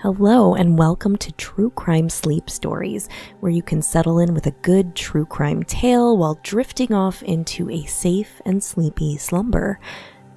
Hello and welcome to True Crime Sleep Stories, where you can settle in with a good true crime tale while drifting off into a safe and sleepy slumber.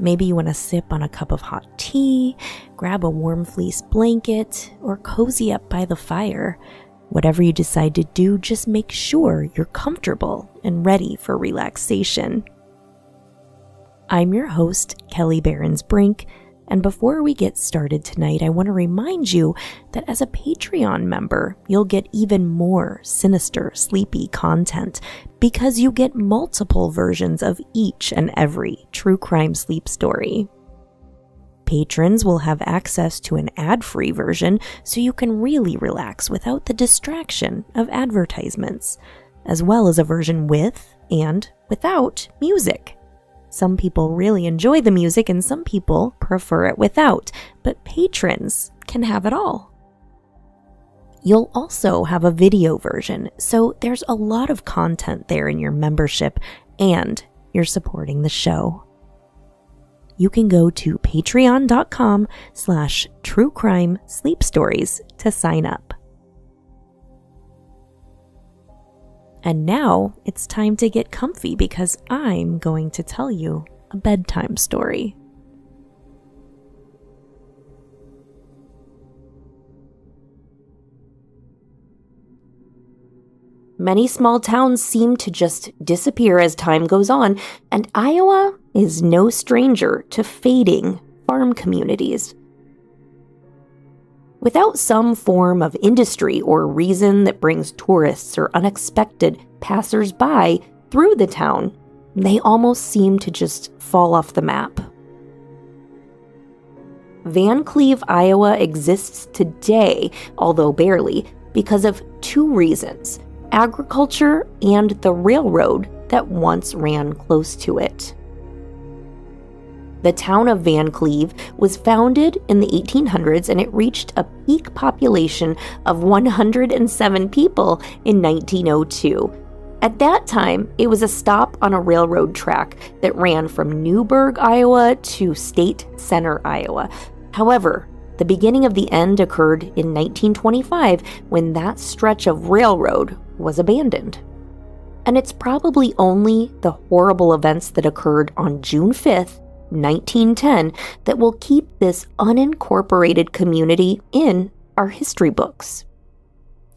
Maybe you want to sip on a cup of hot tea, grab a warm fleece blanket, or cozy up by the fire. Whatever you decide to do, just make sure you're comfortable and ready for relaxation. I'm your host, Kelly Behrens-Brink, and before we get started tonight, I want to remind you that as a Patreon member, you'll get even more sinister, sleepy content because you get multiple versions of each and every true crime sleep story. Patrons will have access to an ad-free version so you can really relax without the distraction of advertisements, as well as a version with and without music. Some people really enjoy the music and some people prefer it without, but patrons can have it all. You'll also have a video version, so there's a lot of content there in your membership and you're supporting the show. You can go to patreon.com/truecrimesleepstories to sign up. And now it's time to get comfy because I'm going to tell you a bedtime story. Many small towns seem to just disappear as time goes on, and Iowa is no stranger to fading farm communities. Without some form of industry or reason that brings tourists or unexpected passers-by through the town, they almost seem to just fall off the map. Vancleave, Iowa exists today, although barely, because of two reasons: agriculture and the railroad that once ran close to it. The town of Vancleave was founded in the 1800s and it reached a peak population of 107 people in 1902. At that time, it was a stop on a railroad track that ran from Newburgh, Iowa to State Center, Iowa. However, the beginning of the end occurred in 1925 when that stretch of railroad was abandoned. And it's probably only the horrible events that occurred on June 5th, 1910 that will keep this unincorporated community in our history books.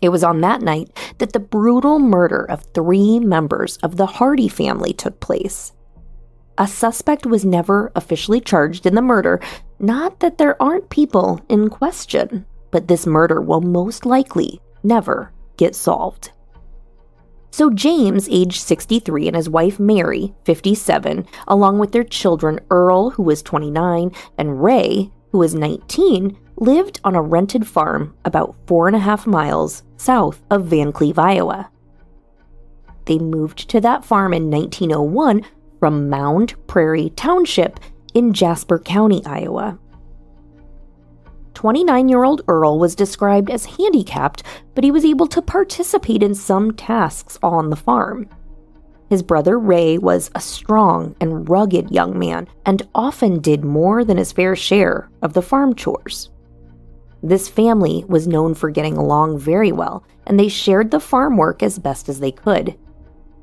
It was on that night that the brutal murder of 3 members of the Hardy family took place. A suspect was never officially charged in the murder, not that there aren't people in question, but this murder will most likely never get solved. So James, age 63, and his wife Mary, 57, along with their children Earl, who was 29, and Ray, who was 19, lived on a rented farm about 4.5 miles south of Vancleave, Iowa. They moved to that farm in 1901 from Mound Prairie Township in Jasper County, Iowa. 29-year-old Earl was described as handicapped, but he was able to participate in some tasks on the farm. His brother Ray was a strong and rugged young man and often did more than his fair share of the farm chores. This family was known for getting along very well, and they shared the farm work as best as they could.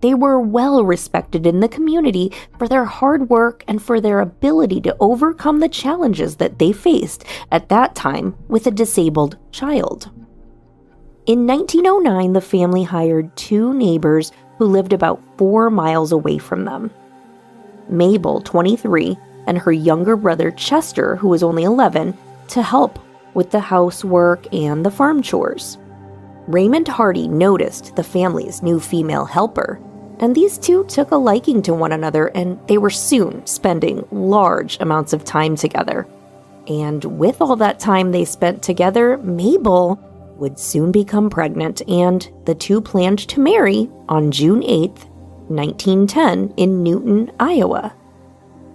They were well respected in the community for their hard work and for their ability to overcome the challenges that they faced at that time with a disabled child. In 1909, the family hired 2 neighbors who lived about 4 miles away from them. Mabel, 23, and her younger brother Chester, who was only 11, to help with the housework and the farm chores. Raymond Hardy noticed the family's new female helper, and these two took a liking to one another, and they were soon spending large amounts of time together. And with all that time they spent together, Mabel would soon become pregnant, and the two planned to marry on June 8th, 1910 in Newton, Iowa.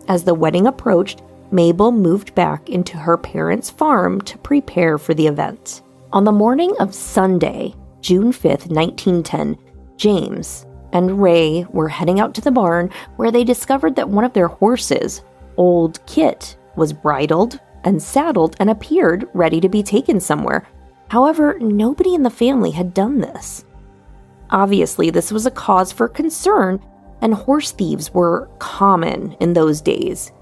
As the wedding approached, Mabel moved back into her parents' farm to prepare for the event. On the morning of Sunday, June 5th, 1910, James and Ray were heading out to the barn where they discovered that one of their horses, Old Kit, was bridled and saddled and appeared ready to be taken somewhere. However, nobody in the family had done this. Obviously, this was a cause for concern, and horse thieves were common in those days.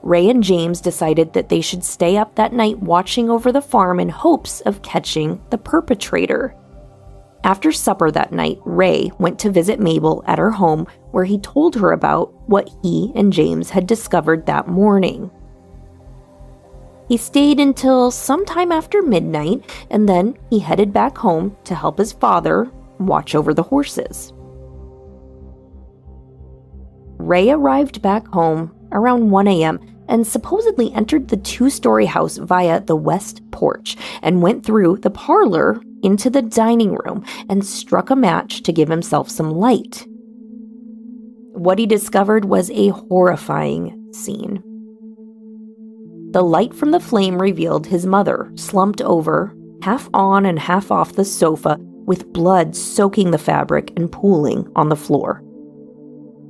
Ray and James decided that they should stay up that night watching over the farm in hopes of catching the perpetrator. After supper that night, Ray went to visit Mabel at her home, where he told her about what he and James had discovered that morning. He stayed until sometime after midnight, and then he headed back home to help his father watch over the horses. Ray arrived back home around 1 a.m. and supposedly entered the 2-story house via the west porch and went through the parlor into the dining room and struck a match to give himself some light. What he discovered was a horrifying scene. The light from the flame revealed his mother slumped over, half on and half off the sofa, with blood soaking the fabric and pooling on the floor.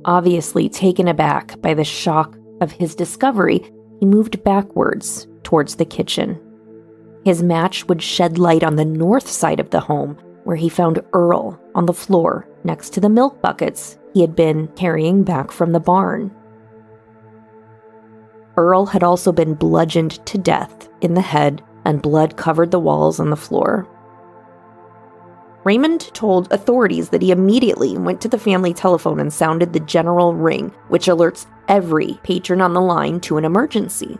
Obviously taken aback by the shock of his discovery, he moved backwards towards the kitchen. His match would shed light on the north side of the home, where he found Earl on the floor next to the milk buckets he had been carrying back from the barn. Earl had also been bludgeoned to death in the head, and blood covered the walls and the floor. Raymond told authorities that he immediately went to the family telephone and sounded the general ring, which alerts every patron on the line to an emergency.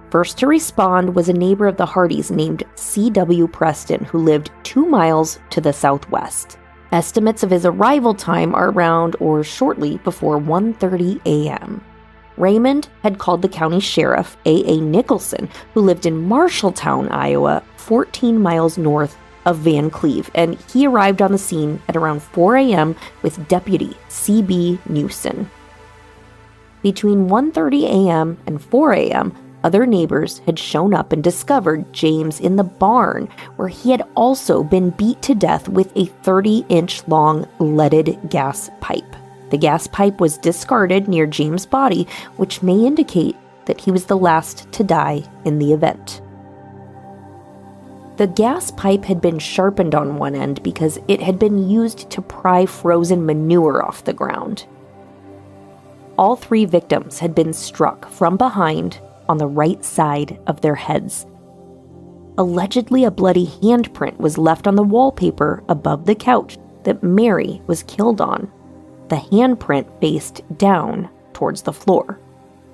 First to respond was a neighbor of the Hardys named C.W. Preston, who lived 2 miles to the southwest. Estimates of his arrival time are around or shortly before 1:30 a.m. Raymond had called the county sheriff, A.A. Nicholson, who lived in Marshalltown, Iowa, 14 miles north of Van Cleve, and he arrived on the scene at around 4 a.m. with Deputy C.B. Newson. Between 1:30 a.m. and 4 a.m., other neighbors had shown up and discovered James in the barn, where he had also been beat to death with a 30-inch long leaded gas pipe. The gas pipe was discarded near James' body, which may indicate that he was the last to die in the event. The gas pipe had been sharpened on one end because it had been used to pry frozen manure off the ground. All 3 victims had been struck from behind on the right side of their heads. Allegedly, a bloody handprint was left on the wallpaper above the couch that Mary was killed on. The handprint faced down towards the floor.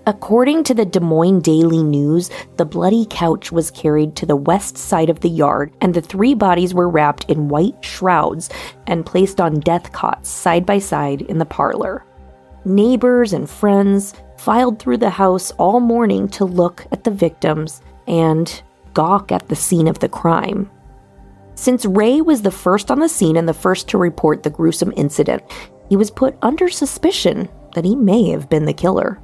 According to the Des Moines Daily News, the bloody couch was carried to the west side of the yard, and the 3 bodies were wrapped in white shrouds and placed on death cots side by side in the parlor. Neighbors and friends filed through the house all morning to look at the victims and gawk at the scene of the crime. Since Ray was the first on the scene and the first to report the gruesome incident, he was put under suspicion that he may have been the killer.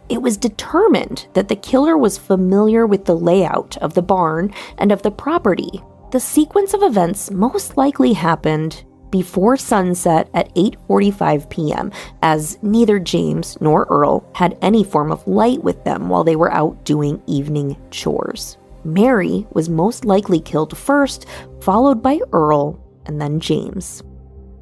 It was determined that the killer was familiar with the layout of the barn and of the property. The sequence of events most likely happened before sunset at 8:45 p.m., as neither James nor Earl had any form of light with them while they were out doing evening chores. Mary was most likely killed first, followed by Earl, and then James.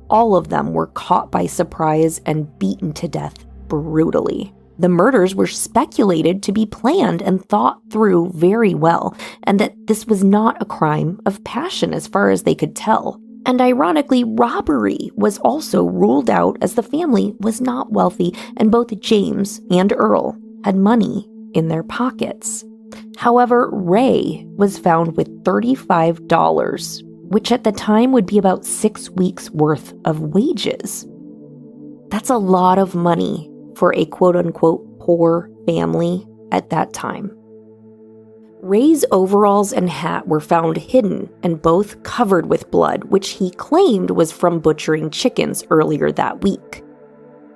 All of them were caught by surprise and beaten to death brutally. The murders were speculated to be planned and thought through very well, and that this was not a crime of passion as far as they could tell. And ironically, robbery was also ruled out, as the family was not wealthy and both James and Earl had money in their pockets. However, Ray was found with $35, which at the time would be about 6 weeks' worth of wages. That's a lot of money for a quote-unquote poor family at that time. Ray's overalls and hat were found hidden and both covered with blood, which he claimed was from butchering chickens earlier that week.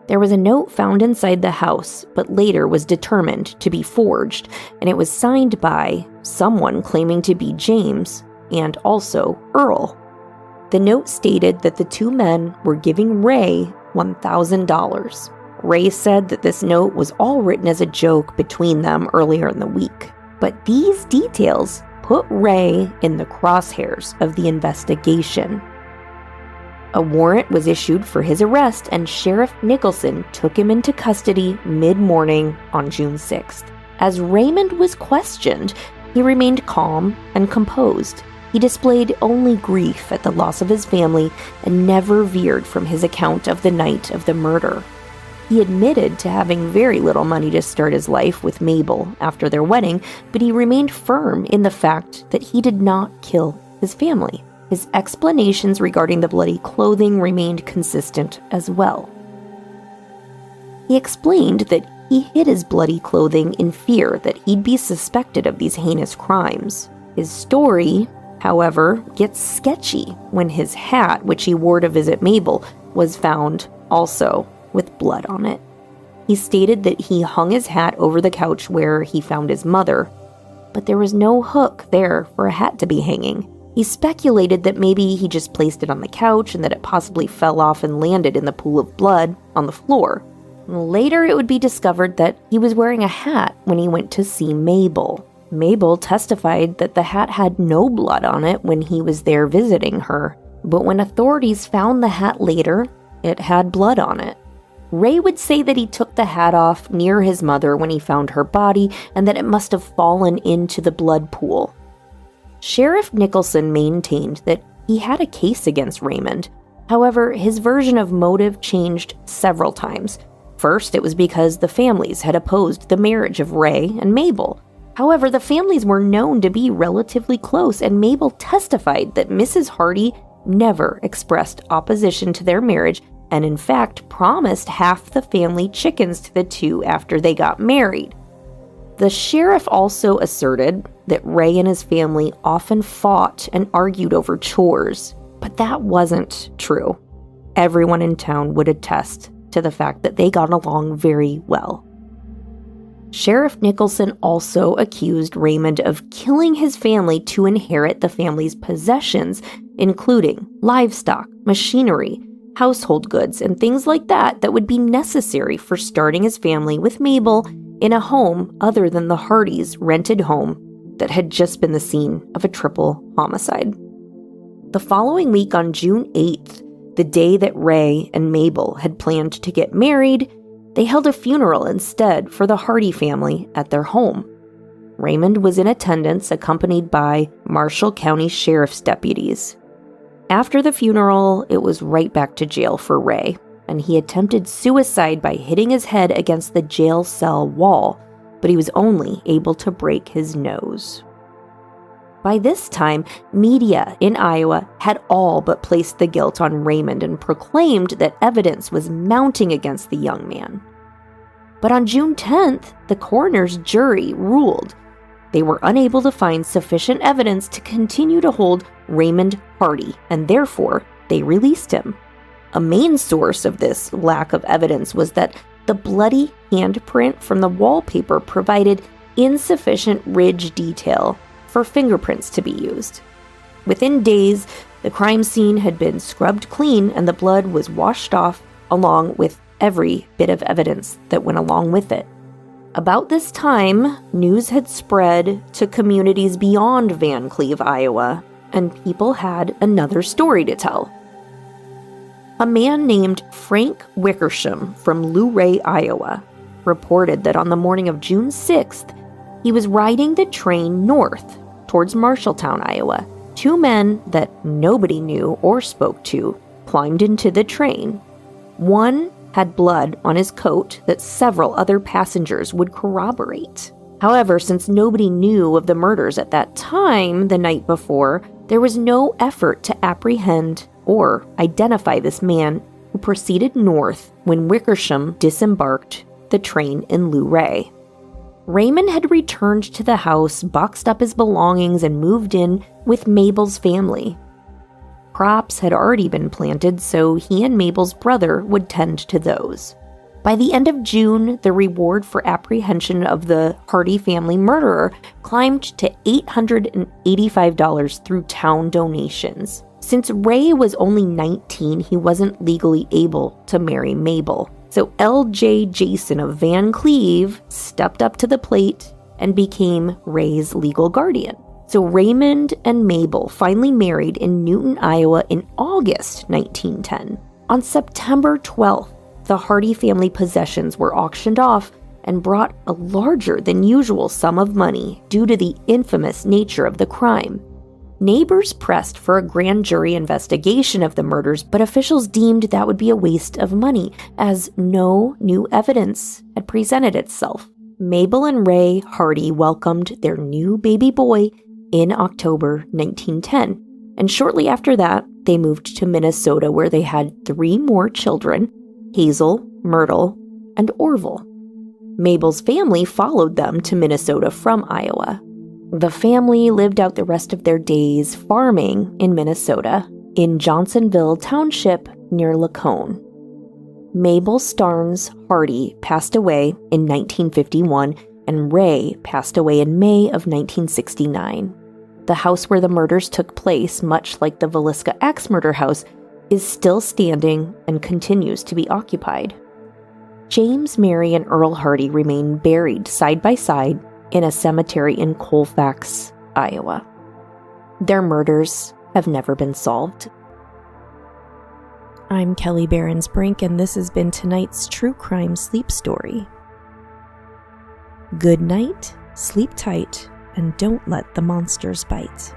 There was a note found inside the house, but later was determined to be forged, and it was signed by someone claiming to be James and also Earl. The note stated that the 2 men were giving Ray $1,000. Ray said that this note was all written as a joke between them earlier in the week. But these details put Ray in the crosshairs of the investigation. A warrant was issued for his arrest, and Sheriff Nicholson took him into custody mid-morning on June 6th. As Raymond was questioned, he remained calm and composed. He displayed only grief at the loss of his family and never veered from his account of the night of the murder. He admitted to having very little money to start his life with Mabel after their wedding, but he remained firm in the fact that he did not kill his family. His explanations regarding the bloody clothing remained consistent as well. He explained that he hid his bloody clothing in fear that he'd be suspected of these heinous crimes. His story, however, gets sketchy when his hat, which he wore to visit Mabel, was found also with blood on it. He stated that he hung his hat over the couch where he found his mother, but there was no hook there for a hat to be hanging. He speculated that maybe he just placed it on the couch and that it possibly fell off and landed in the pool of blood on the floor. Later, it would be discovered that he was wearing a hat when he went to see Mabel. Mabel testified that the hat had no blood on it when he was there visiting her, but when authorities found the hat later, it had blood on it. Ray would say that he took the hat off near his mother when he found her body and that it must have fallen into the blood pool. Sheriff Nicholson maintained that he had a case against Raymond. However, his version of motive changed several times. First, it was because the families had opposed the marriage of Ray and Mabel. However, the families were known to be relatively close, and Mabel testified that Mrs. Hardy never expressed opposition to their marriage and in fact promised half the family chickens to the two after they got married. The sheriff also asserted that Ray and his family often fought and argued over chores, but that wasn't true. Everyone in town would attest to the fact that they got along very well. Sheriff Nicholson also accused Raymond of killing his family to inherit the family's possessions, including livestock, machinery, household goods, and things like that would be necessary for starting his family with Mabel in a home other than the Hardys' rented home that had just been the scene of a triple homicide. The following week, on June 8th, the day that Ray and Mabel had planned to get married, they held a funeral instead for the Hardy family at their home. Raymond was in attendance, accompanied by Marshall County Sheriff's deputies. After the funeral, it was right back to jail for Ray, and he attempted suicide by hitting his head against the jail cell wall, but he was only able to break his nose. By this time, media in Iowa had all but placed the guilt on Raymond and proclaimed that evidence was mounting against the young man. But on June 10th, the coroner's jury ruled they were unable to find sufficient evidence to continue to hold Raymond Hardy, and therefore they released him. A main source of this lack of evidence was that the bloody handprint from the wallpaper provided insufficient ridge detail for fingerprints to be used. Within days, the crime scene had been scrubbed clean and the blood was washed off along with every bit of evidence that went along with it. About this time, news had spread to communities beyond Van Cleve, Iowa, and people had another story to tell. A man named Frank Wickersham from Luray, Iowa, reported that on the morning of June 6th, he was riding the train north towards Marshalltown, Iowa. Two men that nobody knew or spoke to climbed into the train. One had blood on his coat that several other passengers would corroborate. However, since nobody knew of the murders at that time the night before, there was no effort to apprehend or identify this man who proceeded north when Wickersham disembarked the train in Luray. Raymond had returned to the house, boxed up his belongings, and moved in with Mabel's family. Crops had already been planted, so he and Mabel's brother would tend to those. By the end of June, the reward for apprehension of the Hardy family murderer climbed to $885 through town donations. Since Ray was only 19, he wasn't legally able to marry Mabel. So L.J. Jason of Van Cleve stepped up to the plate and became Ray's legal guardian. So Raymond and Mabel finally married in Newton, Iowa in August 1910. On September 12th, the Hardy family possessions were auctioned off and brought a larger than usual sum of money due to the infamous nature of the crime. Neighbors pressed for a grand jury investigation of the murders, but officials deemed that would be a waste of money, as no new evidence had presented itself. Mabel and Ray Hardy welcomed their new baby boy in October 1910, and shortly after that, they moved to Minnesota, where they had 3 more children: Hazel, Myrtle, and Orville. Mabel's family followed them to Minnesota from Iowa. The family lived out the rest of their days farming in Minnesota, in Johnsonville Township near Lacone. Mabel Starnes Hardy passed away in 1951, and Ray passed away in May of 1969. The house where the murders took place, much like the Villisca Axe murder house, is still standing and continues to be occupied. James, Mary, and Earl Hardy remain buried side by side in a cemetery in Colfax, Iowa. Their murders have never been solved. I'm Kelly Behrens-Brink, and this has been tonight's True Crime Sleep Story. Good night, sleep tight, and don't let the monsters bite.